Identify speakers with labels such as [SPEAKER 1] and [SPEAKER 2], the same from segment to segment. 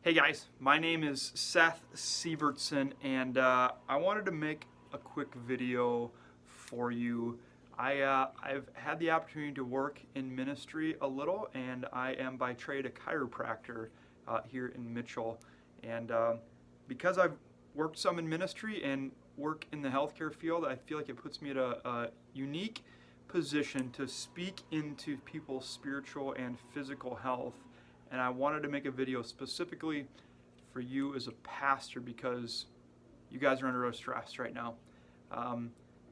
[SPEAKER 1] Hey guys, my name is Seth Sievertson, and I wanted to make a quick video for you. I've had the opportunity to work in ministry a little, and I am by trade a chiropractor here in Mitchell. And because I've worked some in ministry and work in the healthcare field, I feel like it puts me at a unique position to speak into people's spiritual and physical health. And I wanted to make a video specifically for you as a pastor because you guys are under a stress right now.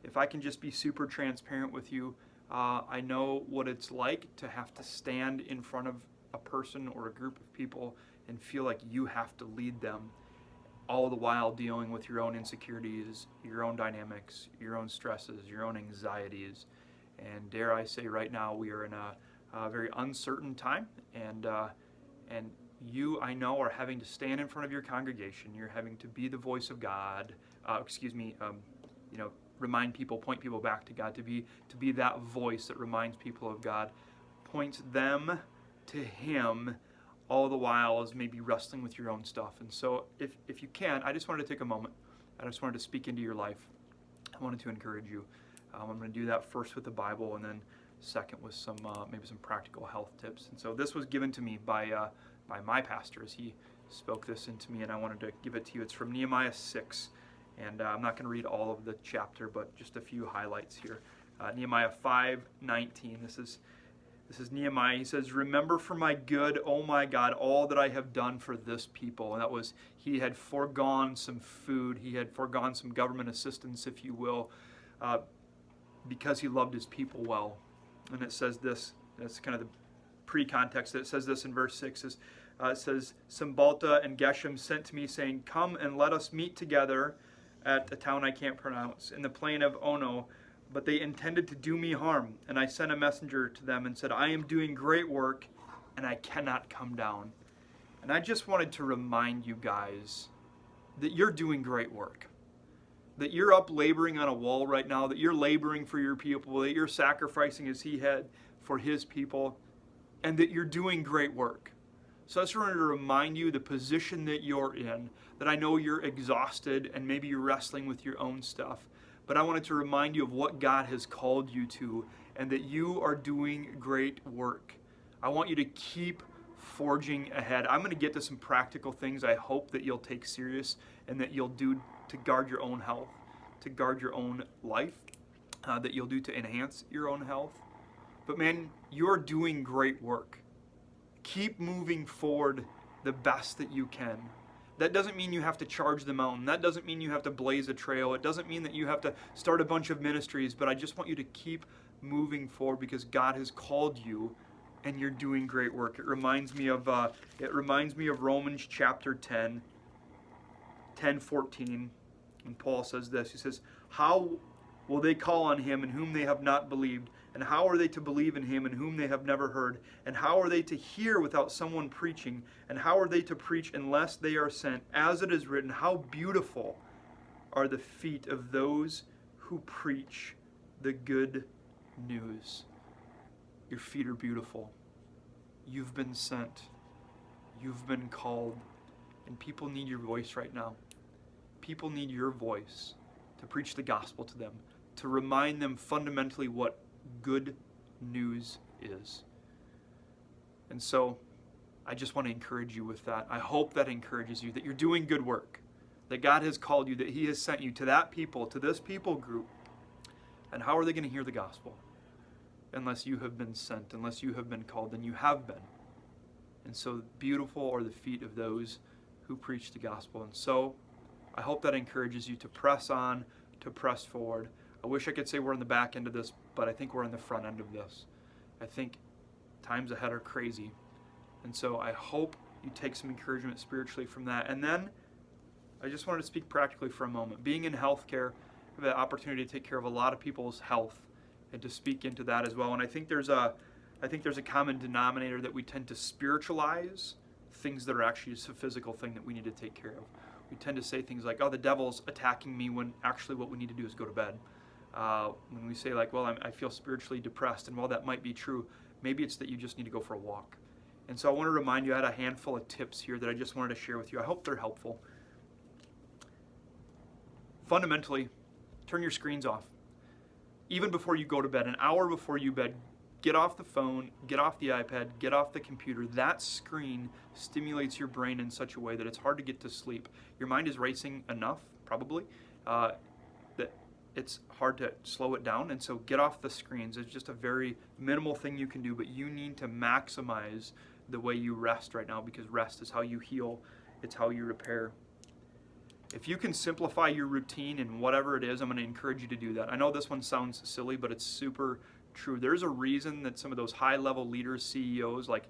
[SPEAKER 1] If I can just be super transparent with you, I know what it's like to have to stand in front of a person or a group of people and feel like you have to lead them, all the while dealing with your own insecurities, your own dynamics, your own stresses, your own anxieties. And dare I say, right now we are in a very uncertain time, and you, I know, are having to stand in front of your congregation. You're having to be the voice of God. Remind people, point people back to God. To be that voice that reminds people of God, points them to Him, all the while as maybe wrestling with your own stuff. And so, if you can, I just wanted to take a moment. I just wanted to speak into your life. I wanted to encourage you. I'm going to do that first with the Bible, and then second with some maybe some practical health tips. And so this was given to me by my pastor as he spoke this into me, and I wanted to give it to you. It's from Nehemiah 6, and I'm not going to read all of the chapter, but just a few highlights here. Nehemiah 5:19. This is Nehemiah. He says, "Remember for my good, oh my God, all that I have done for this people." And that was, he had foregone some food, he had foregone some government assistance, if you will, because he loved his people well. And it says this, that's kind of the pre-context. It says this in verse 6. It says, "Sambalta and Geshem sent to me, saying, 'Come and let us meet together at a town I can't pronounce, in the plain of Ono. But they intended to do me harm. And I sent a messenger to them and said, I am doing great work, and I cannot come down.'" And I just wanted to remind you guys that you're doing great work. That you're up laboring on a wall right now, that you're laboring for your people, that you're sacrificing as he had for his people, and that you're doing great work. So I just wanted to remind you the position that you're in, that I know you're exhausted and maybe you're wrestling with your own stuff, but I wanted to remind you of what God has called you to and that you are doing great work. I want you to keep forging ahead. I'm going to get to some practical things I hope that you'll take serious and that you'll do to guard your own health, to guard your own life, that you'll do to enhance your own health. But man, you're doing great work. Keep moving forward the best that you can. That doesn't mean you have to charge the mountain. That doesn't mean you have to blaze a trail. It doesn't mean that you have to start a bunch of ministries, but I just want you to keep moving forward because God has called you and you're doing great work. It reminds me of Romans chapter 10:14. And Paul says this, he says, "How will they call on him in whom they have not believed? And how are they to believe in him in whom they have never heard? And how are they to hear without someone preaching? And how are they to preach unless they are sent? As it is written, how beautiful are the feet of those who preach the good news." Your feet are beautiful. You've been sent. You've been called. And people need your voice right now. People need your voice to preach the gospel to them, to remind them fundamentally what good news is. And so I just want to encourage you with that. I hope that encourages you, that you're doing good work, that God has called you, that he has sent you to that people, to this people group. And how are they going to hear the gospel unless you have been sent, unless you have been called? And you have been. And so beautiful are the feet of those who preach the gospel. And so I hope that encourages you to press on, to press forward. I wish I could say we're in the back end of this, but I think we're in the front end of this. I think times ahead are crazy. And so I hope you take some encouragement spiritually from that. And then I just wanted to speak practically for a moment. Being in healthcare, I have the opportunity to take care of a lot of people's health and to speak into that as well. And I think there's a common denominator that we tend to spiritualize things that are actually just a physical thing that we need to take care of. We tend to say things like, "Oh, the devil's attacking me," when actually what we need to do is go to bed. When we say like, "Well, I feel spiritually depressed," and while that might be true, maybe it's that you just need to go for a walk. And so I want to remind you, I had a handful of tips here that I just wanted to share with you. I hope they're helpful. Fundamentally, turn your screens off. Even before you go to bed, an hour before you bed, get off the phone, get off the iPad, get off the computer. That screen stimulates your brain in such a way that it's hard to get to sleep. Your mind is racing enough, probably, that it's hard to slow it down. And so get off the screens. It's just a very minimal thing you can do, but you need to maximize the way you rest right now, because rest is how you heal. It's how you repair. If you can simplify your routine in whatever it is, I'm going to encourage you to do that. I know this one sounds silly, but it's super true. There's a reason that some of those high-level leaders, CEOs, like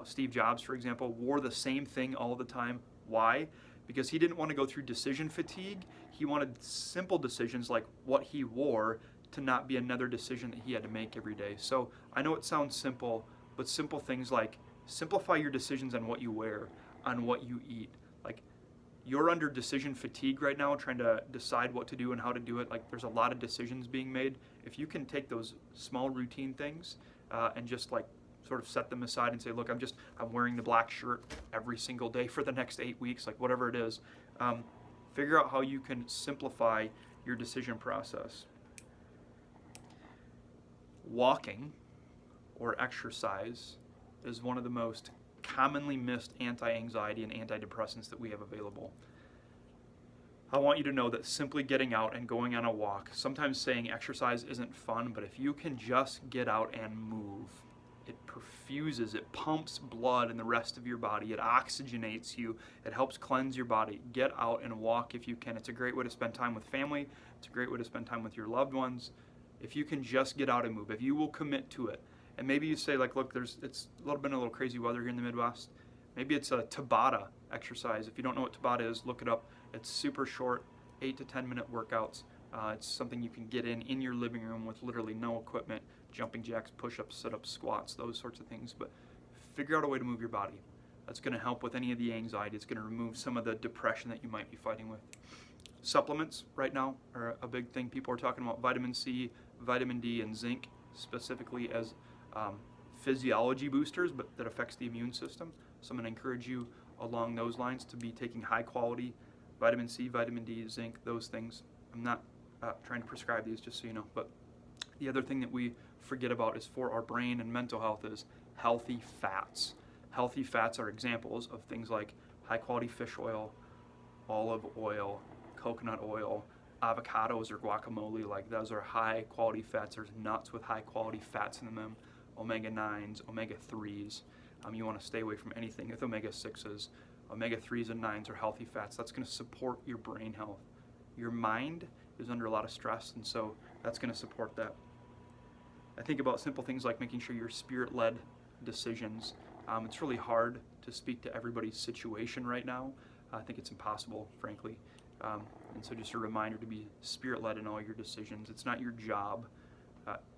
[SPEAKER 1] Steve Jobs, for example, wore the same thing all the time. Why? Because he didn't want to go through decision fatigue. He wanted simple decisions like what he wore to not be another decision that he had to make every day. So I know it sounds simple, but simple things like simplify your decisions on what you wear, on what you eat. Like, you're under decision fatigue right now, trying to decide what to do and how to do it. Like, there's a lot of decisions being made. If you can take those small routine things and just like sort of set them aside and say, look, I'm wearing the black shirt every single day for the next 8 weeks, like whatever it is, figure out how you can simplify your decision process. Walking or exercise is one of the most commonly missed anti-anxiety and antidepressants that we have available. I want you to know that simply getting out and going on a walk, sometimes saying exercise isn't fun, but if you can just get out and move, it perfuses, it pumps blood in the rest of your body, it oxygenates you, it helps cleanse your body. Get out and walk if you can. It's a great way to spend time with family, it's a great way to spend time with your loved ones. If you can just get out and move, if you will commit to it. And maybe you say, like, look, it's a little crazy weather here in the Midwest. Maybe it's a Tabata exercise. If you don't know what Tabata is, look it up. It's super short, 8 to 10 minute workouts. It's something you can get in your living room with literally no equipment, jumping jacks, push-ups, sit-ups, squats, those sorts of things. But figure out a way to move your body. That's going to help with any of the anxiety. It's going to remove some of the depression that you might be fighting with. Supplements right now are a big thing. People are talking about vitamin C, vitamin D, and zinc specifically as physiology boosters, but that affects the immune system. So I'm going to encourage you along those lines to be taking high quality vitamin C, vitamin D, zinc, those things. I'm not trying to prescribe these, just so you know. But the other thing that we forget about is for our brain and mental health is healthy fats. Healthy fats are examples of things like high quality fish oil, olive oil, coconut oil, avocados or guacamole. Like, those are high quality fats. There's nuts with high quality fats in them, omega-9s, omega-3s. You want to stay away from anything with omega-6s. Omega-3s and 9s are healthy fats. That's going to support your brain health. Your mind is under a lot of stress, and so that's going to support that. I think about simple things like making sure you're spirit-led decisions. It's really hard to speak to everybody's situation right now. I think it's impossible, frankly. And so just a reminder to be spirit-led in all your decisions. It's not your job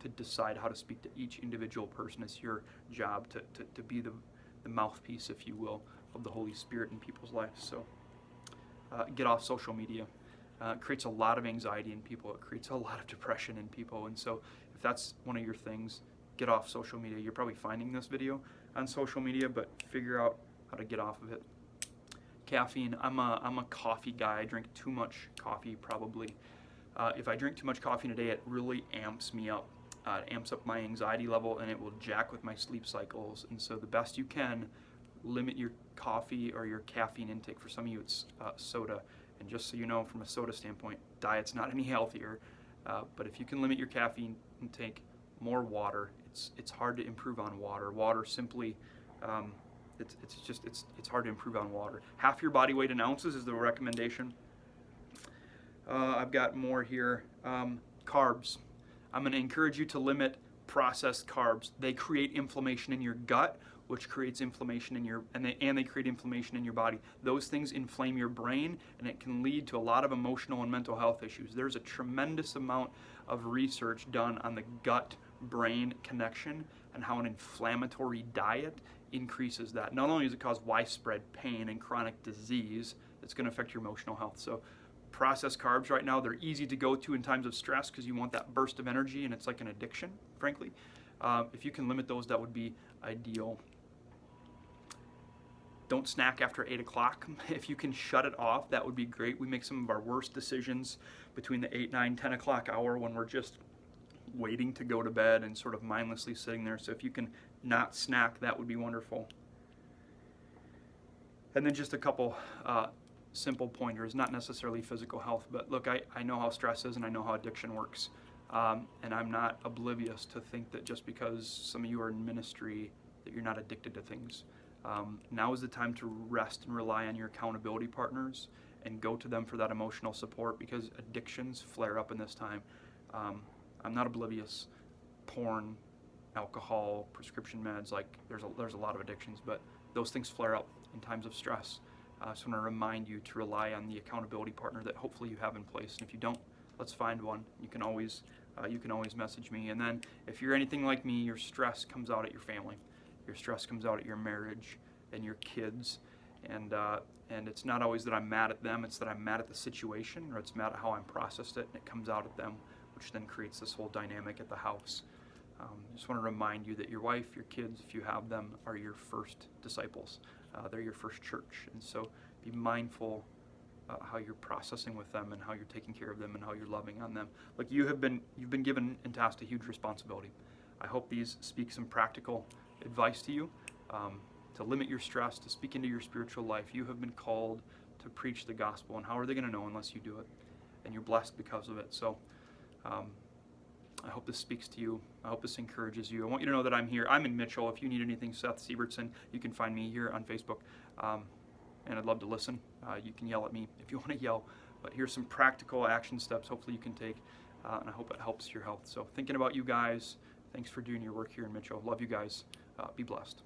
[SPEAKER 1] to decide how to speak to each individual person. It's your job to be the mouthpiece, if you will, of the Holy Spirit in people's lives. So get off social media. It creates a lot of anxiety in people. It creates a lot of depression in people. And so if that's one of your things, get off social media. You're probably finding this video on social media, but figure out how to get off of it. Caffeine. I'm a coffee guy. I drink too much coffee, probably. If I drink too much coffee in a day, it really amps me up. It amps up my anxiety level, and it will jack with my sleep cycles. And so the best you can, limit your coffee or your caffeine intake. For some of you, it's soda. And just so you know, from a soda standpoint, diet's not any healthier. But if you can limit your caffeine intake, more water. It's hard to improve on water. Water simply, it's hard to improve on water. Half your body weight in ounces is the recommendation. I've got more here. Carbs. I'm going to encourage you to limit processed carbs. They create inflammation in your gut, which creates inflammation in your, and they create inflammation in your body. Those things inflame your brain, and it can lead to a lot of emotional and mental health issues. There's a tremendous amount of research done on the gut-brain connection and how an inflammatory diet increases that. Not only does it cause widespread pain and chronic disease, it's going to affect your emotional health. So processed carbs right now, they're easy to go to in times of stress because you want that burst of energy, and it's like an addiction, frankly. If you can limit those, that would be ideal. Don't snack after 8 o'clock. If you can shut it off, that would be great. We make some of our worst decisions between the 8, 9, 10 o'clock hour when we're just waiting to go to bed and sort of mindlessly sitting there. So if you can not snack, that would be wonderful. And then just a couple simple pointers, not necessarily physical health, but look, I know how stress is and I know how addiction works. And I'm not oblivious to think that just because some of you are in ministry that you're not addicted to things. Now is the time to rest and rely on your accountability partners and go to them for that emotional support, because addictions flare up in this time. I'm not oblivious. Porn, alcohol, prescription meds, like there's a lot of addictions, but those things flare up in times of stress. So I want to remind you to rely on the accountability partner that hopefully you have in place. And if you don't, let's find one. You can always message me. And then if you're anything like me, your stress comes out at your family. Your stress comes out at your marriage and your kids. And it's not always that I'm mad at them, it's that I'm mad at the situation, or it's mad at how I'm processed it, and it comes out at them, which then creates this whole dynamic at the house. I just want to remind you that your wife, your kids, if you have them, are your first disciples. They're your first church. And so be mindful how you're processing with them and how you're taking care of them and how you're loving on them. Look, you've been given and tasked a huge responsibility. I hope these speak some practical advice to you, to limit your stress, to speak into your spiritual life. You have been called to preach the gospel, and how are they going to know unless you do it? And you're blessed because of it. So I hope this speaks to you. I hope this encourages you. I want you to know that I'm here. I'm in Mitchell. If you need anything, Seth Siebertson, you can find me here on Facebook. And I'd love to listen. You can yell at me if you want to yell. But here's some practical action steps hopefully you can take. And I hope it helps your health. So thinking about you guys, thanks for doing your work here in Mitchell. Love you guys. Be blessed.